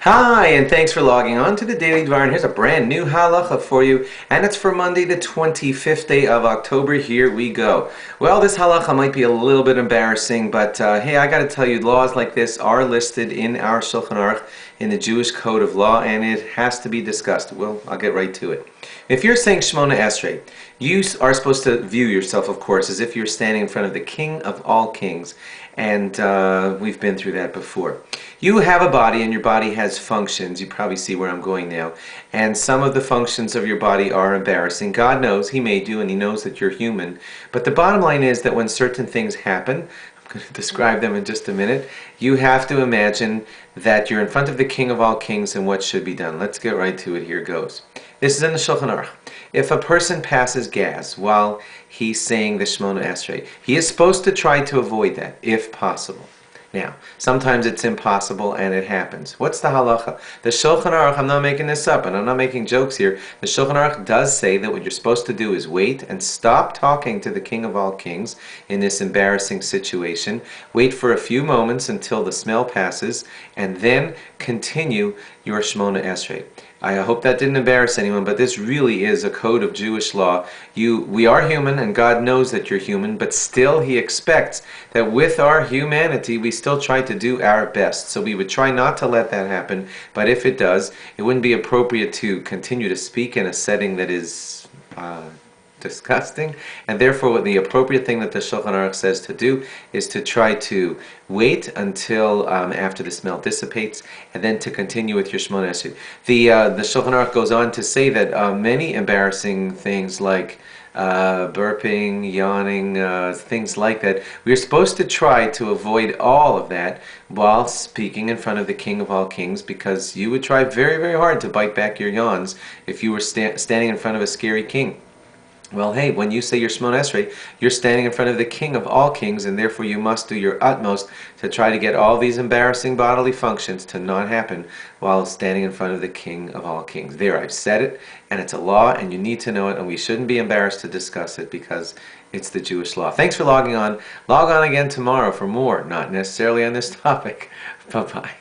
Hi, and thanks for logging on to the Daily DVAR. And here's a brand new halacha for you, and it's for Monday, the 25th day of October. Here we go. Well, this halacha might be a little bit embarrassing, but hey, I got to tell you, laws like this are listed in our Shulchan Aruch, in the Jewish Code of Law, and it has to be discussed. Well, I'll get right to it. If you're saying Shemona Esrei, you are supposed to view yourself, of course, as if you're standing in front of the King of all kings, and we've been through that before. You have a body, and your body has functions. You probably see where I'm going now. And some of the functions of your body are embarrassing. God knows He made you, and He knows that you're human. But the bottom line is that when certain things happen, I'm going to describe them in just a minute, you have to imagine that you're in front of the King of all kings and what should be done. Let's get right to it. Here goes. This is in the Shulchan Aruch. If a person passes gas while he's saying the Shemona Esrei, he is supposed to try to avoid that, if possible. Now, sometimes it's impossible and it happens. What's the halacha? The Shulchan Aruch, I'm not making this up and I'm not making jokes here. The Shulchan Aruch does say that what you're supposed to do is wait and stop talking to the King of all kings in this embarrassing situation. Wait for a few moments until the smell passes and then continue your Shemona Esrei. I hope that didn't embarrass anyone, but this really is a code of Jewish law. We are human, and God knows that you're human, but still He expects that with our humanity, we still try to do our best. So we would try not to let that happen, but if it does, it wouldn't be appropriate to continue to speak in a setting that is disgusting, and therefore what the appropriate thing that the Shulchan Aruch says to do is to try to wait until after the smell dissipates and then to continue with your Shemona Esrei. The Shulchan Aruch goes on to say that many embarrassing things like burping, yawning, things like that, we're supposed to try to avoid all of that while speaking in front of the King of all kings, because you would try very, very hard to bite back your yawns if you were standing in front of a scary king. Well, hey, when you say your Shemona Esrei, you're standing in front of the King of all kings, and therefore you must do your utmost to try to get all these embarrassing bodily functions to not happen while standing in front of the King of all kings. There, I've said it, and it's a law, and you need to know it, and we shouldn't be embarrassed to discuss it because it's the Jewish law. Thanks for logging on. Log on again tomorrow for more, not necessarily on this topic. Bye-bye.